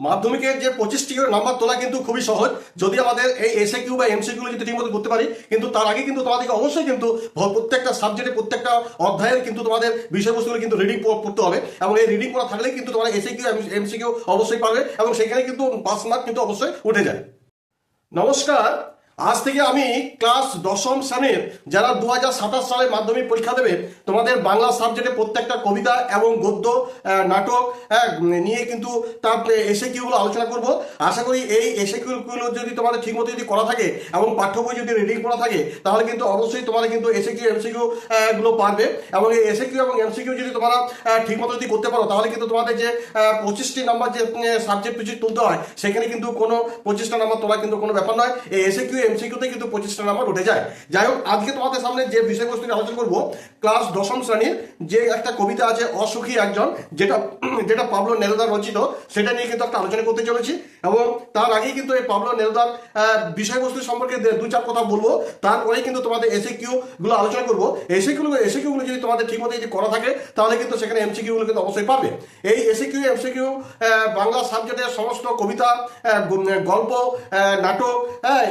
মাধ্যমিকের যে 25টি করে নাম্বার তোলা কিন্তু খুবই সহজ যদি আমাদের এই এসএ কিউ বা এমসি কিউ যদি ঠিকমতো করতে পারি। কিন্তু তার আগে কিন্তু তোমাদেরকে অবশ্যই কিন্তু প্রত্যেকটা সাবজেক্টে প্রত্যেকটা অধ্যায়ের কিন্তু তোমাদের বিষয়বস্তুগুলো কিন্তু রিডিং পড়তে হবে, এবং এই রিডিং পড়া থাকলে কিন্তু তোমার এসএ কিউ এমসি কিউ অবশ্যই পারবে, এবং সেখানে কিন্তু 5 মার্ক কিন্তু অবশ্যই উঠে যায়। নমস্কার, আজ থেকে আমি ক্লাস 10ম শ্রেণীর যারা 2027 সালে মাধ্যমিক পরীক্ষা দেবে তোমাদের বাংলা সাবজেক্টে প্রত্যেকটা কবিতা এবং গদ্য নাটক নিয়ে কিন্তু তার এসে কিউগুলো আলোচনা করব। আশা করি এই এসে কিউগুলো যদি তোমাদের ঠিকমতো যদি করা থাকে এবং পাঠ্য বই যদি রিডিং করা থাকে তাহলে কিন্তু অবশ্যই তোমরা কিন্তু এসে কিউ এমসিকিউ গুলো পারবে, এবং এই এসে কিউ এবং এমসিকিউ যদি তোমরা ঠিকমতো যদি করতে পারো তাহলে কিন্তু তোমাদের যে 25টি নাম্বার যে সাবজেক্ট পিছু তুলতে হয় সেখানে কিন্তু কোনো 25টা নাম্বার তোলা কিন্তু কোনো ব্যাপার নয়। এই এসে কিউ এমসিকিউতে কিন্তু 25টা নাম্বার উঠে যায়। যাই হোক, আজকে তোমাদের সামনে যে বিষয়বস্তু নিয়ে আলোচনা করবো ক্লাস 10ম শ্রেণীর যে একটা কবিতা আছে অসুখী একজন, যেটা পাবলো নেরুদার রচিত, সেটা নিয়ে কিন্তু একটা আলোচনা করতে চলেছি। এবং তার আগেই কিন্তু এই পাবলো নেরুদার বিষয়বস্তু সম্পর্কে 2-4 কথা বলবো, তারপরেই কিন্তু তোমাদের এসে কিউ গুলো আলোচনা করবো। এসে কিউগুলো যদি তোমাদের ঠিকমতো যদি করা থাকে তাহলে কিন্তু সেখানে এমসিকিউ গুলো কিন্তু অবশ্যই পাবে। এই এসে কিউ এমসিকিউ বাংলা সাবজেক্টের সমস্ত কবিতা, গল্প, নাটক,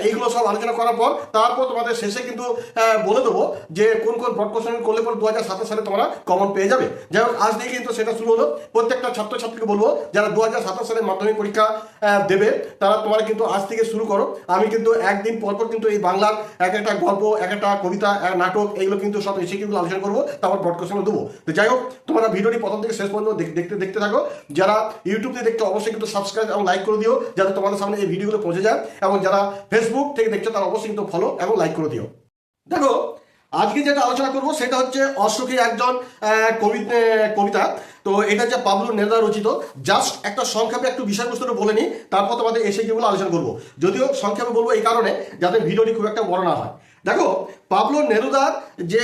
এইগুলো সব আলোচনা করার পর তারপর তোমাদের শেষে কিন্তু বলে দেবো যে কোন কোন ব্রড কোশ্চেন করলে পর 2027 সালে তোমরা কমন পেয়ে যাবে। যাই হোক, আজ থেকে কিন্তু সেটা শুরু হলো। প্রত্যেকটা ছাত্রছাত্রীকে বলবো যারা 2027 সালে মাধ্যমিক পরীক্ষা দেবে তারা তোমরা কিন্তু আজ থেকে শুরু করো। আমি কিন্তু একদিন পরপর কিন্তু এই বাংলার এক একটা গল্প, এক একটা কবিতা, নাটক, এইগুলো কিন্তু সব এসে কিন্তু আলোচনা করবো, তারপর ব্রড কোশ্চেন দেবো। তো যাই হোক, তোমরা ভিডিওটি প্রথম থেকে শেষ পর্যন্ত দেখতে থাকো। যারা ইউটিউব থেকে দেখতে অবশ্যই কিন্তু সাবস্ক্রাইব এবং লাইক করে দিও যাতে তোমাদের সামনে এই ভিডিওগুলো পৌঁছে যায়, এবং যারা ফেসবুক থেকে দেখছো তারা অবশ্যই কিন্তু ফলো এবং লাইক করে দিও। দেখো, আজকে যেটা আলোচনা করবো সেটা হচ্ছে অসুখী একজন কবিতা। তো এটা হচ্ছে পাবলো নেরুদা রচিত। জাস্ট একটা সংক্ষেপে একটু বিষয়বস্তুটা বলে নিই, তারপর তোমাদের এসে কিগুলো আলোচনা করবো। যদিও সংক্ষেপে বলবো এই কারণে যাতে ভিডিওটি খুব একটা বড় না হয়। দেখো, পাবলো নেরুদার যে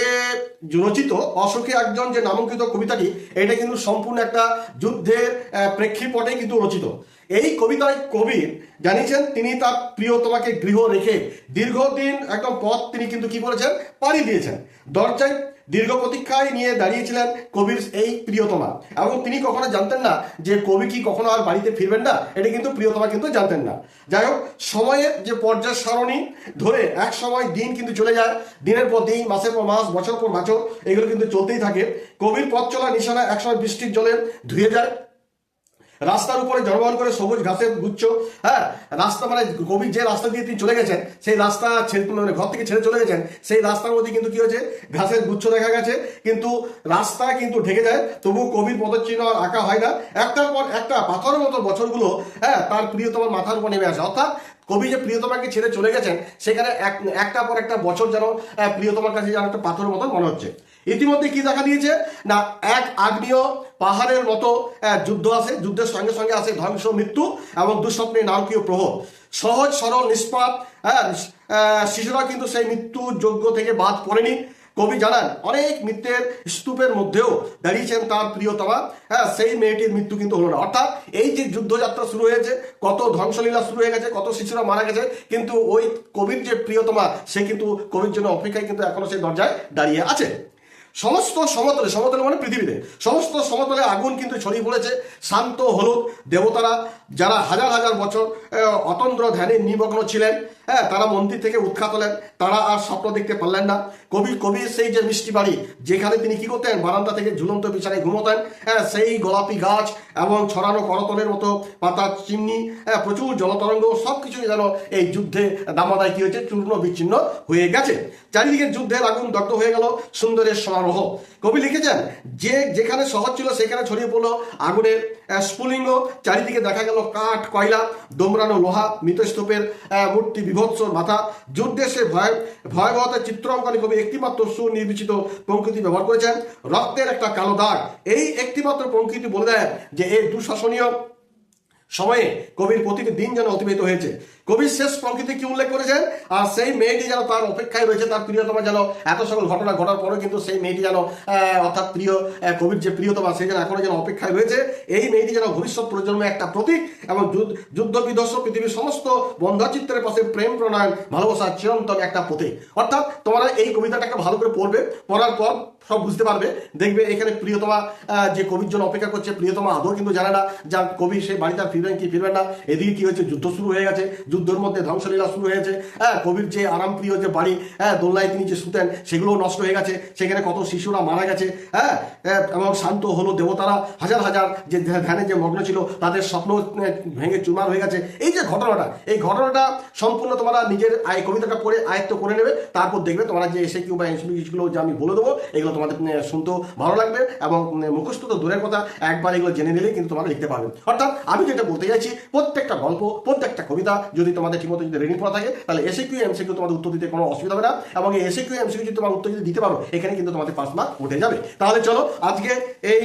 রচিত অসুখী একজন যে নামাঙ্কিত কবিতাটি, এটা কিন্তু সম্পূর্ণ একটা যুদ্ধের প্রেক্ষাপটে কিন্তু রচিত। এই কবিতায় কবির জানিয়েছেন তিনি তার প্রিয়তমাকে গৃহ রেখে দীর্ঘদিন একদম পথ তিনি কিন্তু কি করেছেন, পাড়ি দিয়েছেন। দরজায় দীর্ঘ প্রতীক্ষায় নিয়ে দাঁড়িয়েছিলেন কবির এই প্রিয়তমা, এবং তিনি কখনো জানতেন না যে কবি কি কখনো আর বাড়িতে ফিরবেন না, এটা কিন্তু প্রিয়তমা কিন্তু জানতেন না। যাই হোক, সময়ের যে পর্যায় সারণী ধরে এক সময় দিন কিন্তু চলে যায়, দিনের পর দিন, মাসের পর মাস, বছর পর বছর, এগুলো কিন্তু চলতেই থাকে। কবির পথ চলা নিশানা একসময় বৃষ্টির জলে ধুয়ে যায়। রাস্তার উপরে জড়বহন করে সবুজ ঘাসের গুচ্ছ, রাস্তা মানে কবি যে রাস্তা দিয়ে তিনি চলে গেছেন সেই রাস্তা মানে ঘর থেকে ছেড়ে চলে গেছেন, সেই রাস্তার মধ্যে কিন্তু কি হয়েছে, ঘাসের গুচ্ছ দেখা গেছে, কিন্তু রাস্তা কিন্তু ঢেকে যায়, তবু কবির পদচিহ্ন আর আঁকা হয় না। একটার পর একটা পাথরের মতো বছরগুলো তার প্রিয়তমার মাথার উপর নেমে আসে। অর্থাৎ কবি যে প্রিয়তমাকে ছেড়ে চলে গেছেন সেখানে একটা পর একটা বছর যেন প্রিয়তমার কাছে যেন একটা পাথরের মতো মনে হচ্ছে। ইতিমধ্যে কি দেখা দিয়েছে না, এক আগ্নেয় পাহাড়ের মতো যুদ্ধ আসে, যুদ্ধের সঙ্গে সঙ্গে আসে ধ্বংস, মৃত্যু এবং দুঃস্বপ্নে নারকীয় প্রহর। সহজ সরল নিষ্পাপ শিশুরা কিন্তু সেই মৃত্যু যজ্ঞ থেকে বাদ পড়েনি। কবি জানান অনেক মৃত্যুর স্তূপের মধ্যেও দাঁড়িয়েছেন তার প্রিয়তমা, সেই মেয়েটির মৃত্যু কিন্তু হলো না। অর্থাৎ এই যে যুদ্ধযাত্রা শুরু হয়েছে, কত ধ্বংসলীলা শুরু হয়ে গেছে, কত শিশুরা মারা গেছে, কিন্তু ওই কবির যে প্রিয়তমা সে কিন্তু কবির জন্য অপেক্ষায় কিন্তু এখনো সেই দরজায় দাঁড়িয়ে আছে। সমস্ত সমতলে মানে পৃথিবীতে সমস্ত সমতলে আগুন কিন্তু ছড়িয়ে পড়েছে। শান্ত হলুদ দেবতারা যারা হাজার হাজার বছর অতন্দ্র ধ্যানে নিমগ্ন ছিলেন, তারা মন্দির থেকে উৎখাত হলেন, তারা আর স্বপ্ন দেখতে পারলেন না। কবির সেই যে মিষ্টি বাড়ি যেখানে তিনি কি করতেন, বারান্দা থেকে ঝুলন্ত বিছানায় ঘুমোতেন, সেই গোলাপি গাছ এবং ছড়ানো করতলের মতো পাতার চিমনি, প্রচুর জলতরঙ্গ, সবকিছুই যেন এই যুদ্ধে দামাদায় কি হয়েছে, চূর্ণ বিচ্ছিন্ন হয়ে গেছে। চারিদিকে যুদ্ধের আগুন দগ্ধ হয়ে গেল সুন্দরের সমারোহ। কবি লিখেছেন যেখানে শহর ছিল সেখানে ছড়িয়ে পড়লো আগুনের স্ফুলিঙ্গ। চারিদিকে দেখা গেল কাঠ, কয়লা, দোমরানো লোহা, মৃতস্তূপের মূর্তি, বিভৎস মাথা। যুদ্ধে সে ভয়াবহতার চিত্র অঙ্কনে কবি একটিমাত্র সুনির্বাচিত পঙ্ক্তিটি ব্যবহার করেছেন, রক্তের একটা কালো দাগ। এই একটিমাত্র পঙ্ক্তিটি বলে দেয় যে এই দুঃশাসনীয় সময়ে কবির প্রতিটি দিন যেন অতিবাহিত হয়েছে। কবির শেষ পঙ্ক্তিতে কি উল্লেখ করেছেন, আর সেই মেয়েটি যেন তার অপেক্ষায় রয়েছে, তার প্রিয়তমা যেন এত সকল ঘটনা ঘটার পরেও কিন্তু সেই মেয়েটি যেন অর্থাৎ কবির যে প্রিয়তমা সে যেন এখনো যেন অপেক্ষায় রয়েছে। এই মেয়েটি যেন ভবিষ্যৎ প্রজন্মের একটা প্রতীক, এবং যুদ্ধ বিধ্বস্ত পৃথিবীর সমস্ত বন্ধাচিত্রের পাশে প্রেম, প্রণয়ন, ভালোবাসার চিরন্তন একটা প্রতীক। অর্থাৎ তোমরা এই কবিতাটাকে ভালো করে পড়বে, পড়ার পর সব বুঝতে পারবে। দেখবে এখানে প্রিয়তমা যে কবির জন্য অপেক্ষা করছে, প্রিয়তমা আদৌ কিন্তু জানে না যা কবি সেই বাড়িতে আর ফিরবেন কি ফিরবেন না। এদিকে কি হয়েছে, যুদ্ধ শুরু হয়ে গেছে, যুদ্ধের মধ্যে ধ্বংসলীলা শুরু হয়েছে। কবির যে আরামপ্রিয় যে বাড়ি, দোলনায় তিনি যে শুতেন সেগুলোও নষ্ট হয়ে গেছে, সেখানে কত শিশুরা মারা গেছে। এবং শান্ত হলো দেবতারা, হাজার হাজার যে ধ্যানে যে মগ্ন ছিল তাদের স্বপ্ন ভেঙে চুরমার হয়ে গেছে। এই যে ঘটনাটা, এই ঘটনাটা সম্পূর্ণ তোমরা নিজের কবিতাটা পড়ে আয়ত্ত করে নেবে। তারপর দেখবে তোমরা যে এসে কিউ বা এমসিকিউগুলো যে আমি বলে দেবো এগুলো তোমাদের শুনতেও ভালো লাগবে, এবং মুখস্থ তো দূরের কথা, একবার এগুলো জেনে নিলেই কিন্তু তোমরা লিখতে পারবে। অর্থাৎ আমি যেটা বলতে চাইছি, প্রত্যেকটা গল্প, প্রত্যেকটা কবিতা যদি তোমাদের ঠিকমতো যদি রেডি করা থাকে তাহলে এসে কিউ এমসিকিউ তোমাদের উত্তর দিতে কোনো অসুবিধা হবে না, এবং এই এসে কিউ এমসিকিউ যদি তোমার উত্তর যদি দিতে পারো এখানে কিন্তু তোমাদের 5 মার্ক উঠে যাবে। তাহলে চলো আজকে এই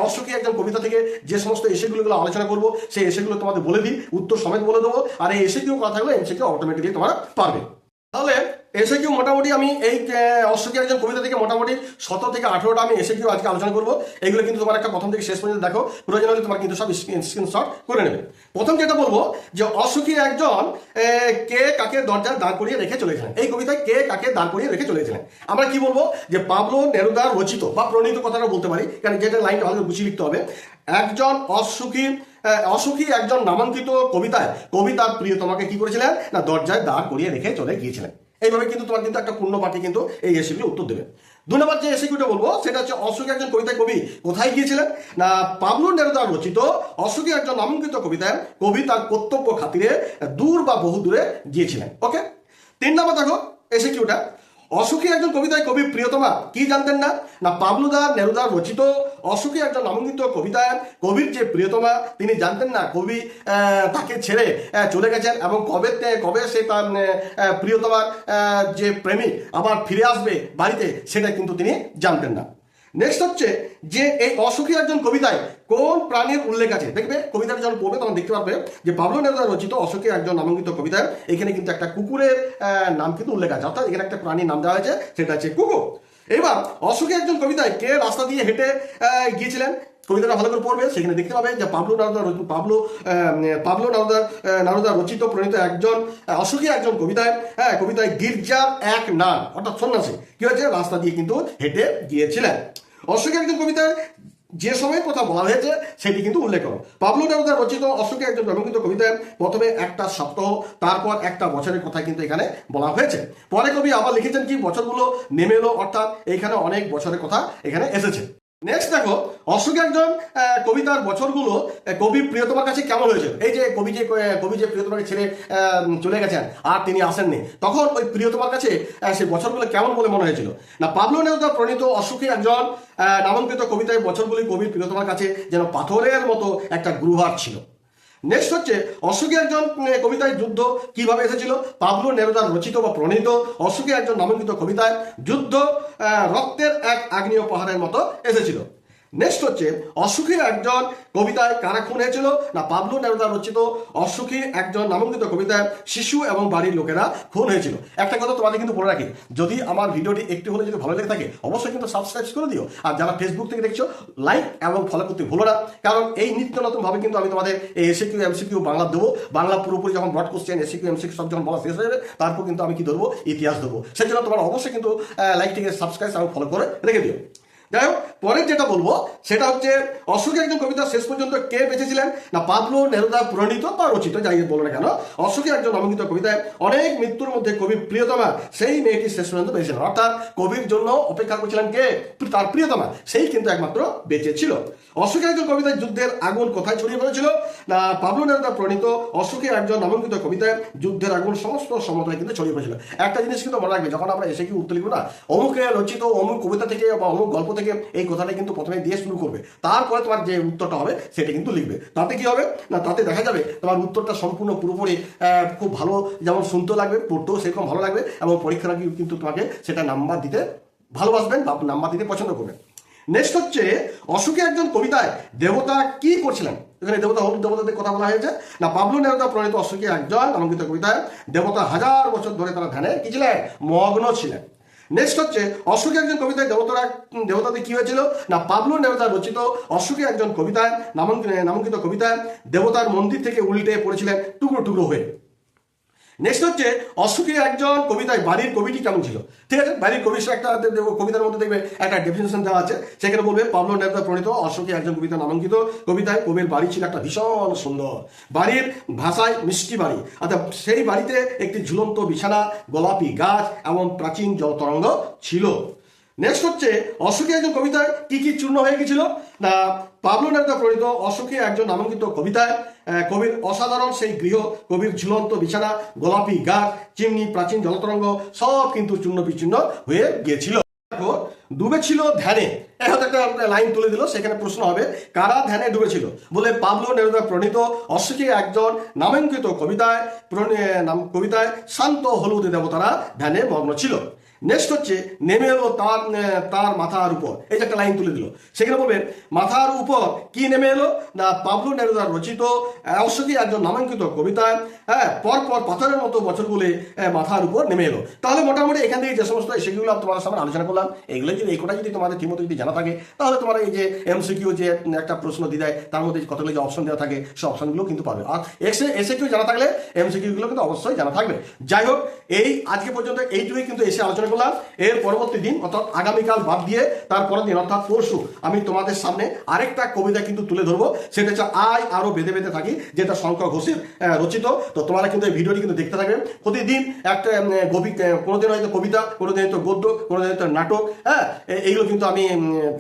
অশ্বকী একজন কবিতা থেকে যে সমস্ত এসেগুলো আলোচনা করবো সেই এসেগুলো তোমাদের বলে দিই, উত্তর সমেত বলে দেবো, আর এই এসে কিউ কথা থাকলে এমসিকিউ অটোমেটিকলি তোমরা পারবে। তাহলে এসে কিউ মোটামুটি আমি এই অশ্বকী একজন কবিতা থেকে মোটামুটি 17 থেকে 18টা আমি এসে কিউ আজকে আলোচনা করবো। এগুলো কিন্তু তোমার একটা প্রথম থেকে শেষ পর্যন্ত দেখো, প্রয়োজন হলে তোমার কিন্তু সব স্ক্রিনশট করে নেবে। প্রথম যেটা বলবো যে অশ্বকী একজন কে কাকে দরজায় দাঁড় করিয়ে রেখে চলেছিলেন। এই কবিতায় কে কাকে দাঁড় করিয়ে রেখে চলেছিলেন আমরা কি বলবো, যে পাবলো নেরুদার রচিত বা প্রণীত কথাটা বলতে পারি, কারণ যেটা লাইনটা ভালো গুছিয়ে লিখতে হবে। একজন অসুখী একজন নামাঙ্কিত কবিতায় কবি তার প্রিয়তমাকে কি করেছিলেন না দরজায় দাঁড় করিয়ে রেখে চলে গিয়েছিলেন। এইভাবে কিন্তু তোমার কিন্তু একটা পূর্ণ বাক্যে কিন্তু এই এসিগুলো উত্তর দেবে। 2 নম্বর যে এসিকিউটা বলবো সেটা হচ্ছে অসুখী একজন কবিতায় কবি কোথায় গিয়েছিলেন না পাবলো নেরুদার রচিত অসুখী একজন নামাঙ্কিত কবিতায় কবি তার কর্তব্য খাতিরে দূর বা বহু দূরে গিয়েছিলেন। ওকে। 3 নম্বর দেখো এসিকিউটা, অসুখী একজন কবিতায় কবি প্রিয়তমা কি জানতেন না না পাবলুদার নেরুদার রচিত অসুখী একজন নামাঙ্কিত কবিতায় কবির যে প্রিয়তমা তিনি জানতেন না কবি তাকে ছেড়ে চলে গেছেন, এবং কবে সে তার প্রিয়তমার যে প্রেমিক আবার ফিরে আসবে বাড়িতে সেটা কিন্তু তিনি জানতেন না। নেক্সট হচ্ছে যে এই অসুখী একজন কবিতায় কোন প্রাণীর উল্লেখ আছে। দেখবে কবিতাটা যখন পড়বে তখন দেখতে পারবে যে পাবলো নেরুদা রচিত অসুখী একজন নামাঙ্কিত কবিতায় এখানে কিন্তু একটা কুকুরের নাম কিন্তু উল্লেখ আছে, অর্থাৎ এখানে একটা প্রাণীর নাম দেওয়া হয়েছে, সেটা হচ্ছে কুকুর। এবার অসুখী একজন কবিতায় কে রাস্তা দিয়ে হেঁটে গিয়েছিলেন, কবিতাটা ভালো করে পড়বে, সেখানে দেখতে পাবে যে পাবলো নেরুদা রচিত প্রণীত একজন অসুখী একজন কবিতায় কবিতায় গির্জার এক নান অর্থাৎ সন্ন্যাসী কি হয়েছে রাস্তা দিয়ে কিন্তু হেঁটে গিয়েছিলেন। অসুখী একজন কবিতায় যে সময়ের কথা বলা হয়েছে সেটি কিন্তু উল্লেখ করো। পাবলো নেরুদা রচিত অসুখী একজন নামাঙ্কিত কবিতায় প্রথমে একটা সপ্তাহ তারপর একটা বছরের কথা কিন্তু এখানে বলা হয়েছে। পরে কবি আবার লিখেছেন কি বছরগুলো নেমে এলো, অর্থাৎ এখানে অনেক বছরের কথা এখানে এসেছে। নেক্সট দেখো অসুখী একজন কবিতার বছরগুলো কবি প্রিয়তমার কাছে কেমন হয়েছে। এই যে কবি যে প্রিয়তমাকে ছেড়ে চলে গেছেন আর তিনি আসেননি, তখন ওই প্রিয়তমার কাছে সেই বছরগুলো কেমন বলে মনে হয়েছিল না পাবলো নেরুদা প্রণীত অসুখী একজন নামাঙ্কিত কবিতায় বছরগুলি কবির প্রিয়তমার কাছে যেন পাথরের মতো একটা গুরুভার ছিল। নেক্সট হচ্ছে অসুখী একজন কবিতায় যুদ্ধ কিভাবে এসেছিল। পাবলো নেরুদার রচিত বা প্রণীত অসুখী একজন নামাঙ্কিত কবিতায় যুদ্ধ রক্তের এক আগ্নেয় পাহাড়ের মতো এসেছিল। নেক্সট হচ্ছে অসুখী একজন কবিতায় কারা খুন হয়েছিল না পাবলো নেরুদা রচিত অসুখী একজন নামাঙ্কিত কবিতায় শিশু এবং বাড়ির লোকেরা খুন হয়েছিল। একটা কথা তোমাদের কিন্তু বলে রাখি, যদি আমার ভিডিওটি একটু হলে যদি ভালো লেগে থাকে অবশ্যই কিন্তু সাবস্ক্রাইব করে দিও, আর যারা ফেসবুক থেকে দেখছো লাইক এবং ফলো করতে ভুলো না, কারণ এই নিত্য নতুন ভাবে কিন্তু আমি তোমাদের এই এসিকিউ এমসিকিউ বাংলা দেবো। বাংলা পুরোপুরি যখন ব্রড কোশ্চেন এসিকিউ এমসিকিউ সব যখন বলা শেষ হয়ে যাবে তারপর কিন্তু আমি কি ধরবো ইতিহাস দেবো। সেই জন্য তোমার অবশ্যই কিন্তু লাইক থেকে সাবস্ক্রাইব এবং ফলো করে রেখে দিও। যাই হোক, পরের যেটা বলবো সেটা হচ্ছে অসুখী একজন কবিতা শেষ পর্যন্ত কে বেঁচেছিলেন না পাবলো নেরুদা প্রণীত বা রচিত যাই বলো না কেন অসুখী একজন নামাঙ্কিত কবিতায় অনেক মৃত্যুর মধ্যে কবি প্রিয়তমা সেই মেয়েটি শেষ পর্যন্ত বেঁচেছিলেন, অর্থাৎ কবির জন্য অপেক্ষা করছিলেন কে তার প্রিয়তমা, সেই কিন্তু একমাত্র বেঁচে ছিল। অসুখী একজন কবিতায় যুদ্ধের আগুন কোথায় ছড়িয়ে পড়েছিল না পাবলো নেরুদা প্রণীত অসুখী একজন নামাঙ্কিত কবিতায় যুদ্ধের আগুন সমস্ত সমতায় কিন্তু ছড়িয়ে পড়েছিল। একটা জিনিস কিন্তু মনে রাখবে, যখন আমরা এসে কি উত্তর লিখবো না অমুকে রচিত অমুক কবিতা থেকে বা অমুক গল্প থেকে এই কথাটা কিন্তু প্রথমে দিয়ে শুরু করবে, তারপরে তোমার যে উত্তরটা হবে সেটা কিন্তু লিখবে। তাতে কি হবে না তাতে দেখা যাবে তোমার উত্তরটা সম্পূর্ণ পুরোপুরি খুব ভালো, যেমন শুনতেও লাগবে পড়তেও সেরকম ভালো লাগবে, এবং পরীক্ষার আগে কিন্তু তোমাকে সেটা নাম্বার দিতে ভালোবাসবেন বা নাম্বার দিতে পছন্দ করবেন। নেক্সট হচ্ছে অসুখী একজন কবিতায় দেবতা কি করছিলেন। এখানে দেবতা হলুদ দেবতাদের কথা বলা হয়েছে না পাবলো নেরুদা প্রণীত অসুখী একজন নামাঙ্কিত কবিতায় দেবতা 1000 বছর ধরে তারা ধ্যানে কি ছিলেন মগ্ন ছিলেন। নেক্সট হচ্ছে অসুখী একজন কবিতায় দেবতাদের কি হয়েছিল না পাবলো নেরুদা রচিত অসুখী একজন কবিতায় নামাঙ্কিত কবিতায় দেবতার মন্দির থেকে উল্টে পড়েছিলেন টুকরো টুকরো হয়ে। নেক্সট হচ্ছে অশোকের একজন কবিতায় বাড়ির কবিটি কেমন ছিল। ঠিক আছে, বাড়ির কবি একটা কবিতার মধ্যে দেখবে একটা ডেফিনেশন দেওয়া আছে, সেখানে বলবে পাবলো নেরুদা প্রণীত অশোকের একজন কবিতা নামাঙ্কিত কবিতায় কবির বাড়ি ছিল একটা ভীষণ সুন্দর, বাড়ির ভাষায় মিষ্টি বাড়ি, অর্থাৎ সেই বাড়িতে একটি ঝুলন্ত বিছানা, গোলাপি গাছ এবং প্রাচীন জলতরঙ্গ ছিল। নেক্সট হচ্ছে অশোকের একজন কবিতায় কি কি চূর্ণ হয়ে গেছিল না, পাবলো নেরুদা প্রণীত অশোকের একজন নামাঙ্কিত কবিতায় কবির অসাধারণ সেই গৃহ, কবির ঝুলন্ত বিছানা, গোলাপি গাছ, চিমনি, প্রাচীন জলতরঙ্গ সব কিন্তু চূর্ণ বিচূর্ণ হয়ে গিয়েছিল। ডুবেছিল ধ্যানে, হয়তো একটা লাইন তুলে দিল, সেখানে প্রশ্ন হবে কারা ধ্যানে ডুবেছিল, বলে পাবলো নেরুদা প্রণীত অশোকের একজন নামাঙ্কিত কবিতায় শান্ত হলুদ দেবতারা ধ্যানে মগ্ন ছিল। নেক্সট হচ্ছে নেমে এলো তার মাথার উপর, এই যে একটা লাইন তুলে দিল, সেখানে বলবেন মাথার উপর কি নেমে এলো না, পাবলো নেরুদার রচিত অশোকের একজন নামাঙ্কিত কবিতায় পরপর পাথরের মতো বছরগুলো মাথার উপর নেমে এলো। তাহলে মোটামুটি এখান থেকে যে সমস্ত সেগুলো তোমাদের সামনে আলোচনা করলাম, এগুলো যদি এই কোটা যদি তোমাদের ঠিকমতো যদি জানা থাকে, তাহলে তোমার এই যে এমসিকিউ যে একটা প্রশ্ন দিয়ে দেয় তার মধ্যে কতগুলো যে অপশন দেওয়া থাকে সেই অপশনগুলো কিন্তু পাবে। আর এসএকিউ জানা থাকলে এমসিকিউগুলো কিন্তু অবশ্যই জানা থাকবে। যাই হোক, এই আজকে পর্যন্ত এইটুকুই কিন্তু এসে আলোচনা করলাম। এর পরবর্তী দিন অর্থাৎ আগামীকাল বাদ দিয়ে তারপরের দিন অর্থাৎ পরশু আমি তোমাদের সামনে আরেকটা কবিতা কিন্তু তুলে ধরবো, সেটা হচ্ছে আয় আরো বেঁধে বেঁধে থাকি, যেটা শঙ্কর ঘোষের রচিত। তো তোমরা কিন্তু এই ভিডিওটি কিন্তু দেখতে থাকবে, প্রতিদিন একটা কোনোদিন হয়তো কবিতা, কোনোদিন হয়তো গদ্য, কোনোদিন হয়তো নাটক, এইগুলো কিন্তু আমি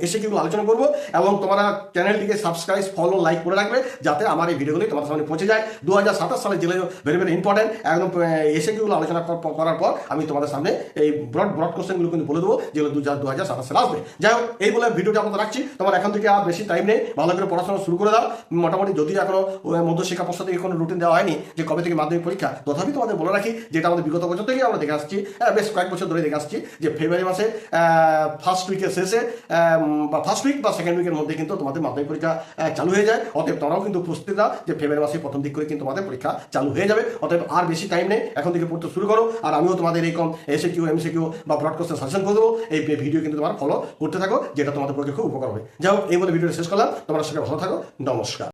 এসে কিন্তু আলোচনা করবো। এবং তোমরা চ্যানেলটিকে সাবস্ক্রাইব, ফলো, লাইক করে রাখবে, যাতে আমার এই ভিডিওগুলি তোমার সামনে পৌঁছে যায়। 2027 সালে যেগুলো ভেরি ভেরি ইম্পর্টেন্ট, একদম এসে কিন্তু আলোচনা করার পর আমি তোমাদের সামনে এই ব্রড কোশ্চেনগুলো কিন্তু বলে দেবো, যেগুলো 2027 সালে আসবে। যাই হোক, এই বলে ভিডিওটা আপনাদের রাখছি। তোমার এখন থেকে আর বেশি টাইম নেই, ভালো করে পড়াশোনা শুরু করে দাও। মোটামুটি যদি এখনো মধ্যশিক্ষা পর্ষদ থেকে কোনো রুটিন দেওয়া হয়নি যে কবে থেকে মাধ্যমিক পরীক্ষা, তথাপি তোমাদের বলে রাখি, যেটা আমাদের বিগত বছর থেকেই আমরা দেখে আসছি, বেশ কয়েক বছর ধরে দেখে আসছি, যে ফেব্রুয়ারি মাসে ফার্স্ট উইকের শেষে বা ফার্স্ট উইক বা সেকেন্ড উইকের মধ্যে কিন্তু তোমাদের মাধ্যমিক পরীক্ষা চালু হয়ে যায়। অতএব তোমরাও কিন্তু প্রস্তুতি দাও যে ফেব্রুয়ারি মাসে প্রথম দিক করে কিন্তু তোমাদের পরীক্ষা চালু হয়ে যাবে। অতএব আর বেশি টাইম নেই, এখন থেকে পড়তে শুরু করো। আর আমিও তোমাদের এরকম এসএকিউ, এমসিকিউ বা ব্রড কোশ্চেন সাজেশন করে দেবো। এই ভিডিও কিন্তু তোমার ফলো করতে থাকো, যেটা তোমাদের পক্ষে খুব উপকার হবে। যাই হোক, এই বলে ভিডিওটা শেষ করলাম। তোমরা সবাই ভালো থাকো, নমস্কার।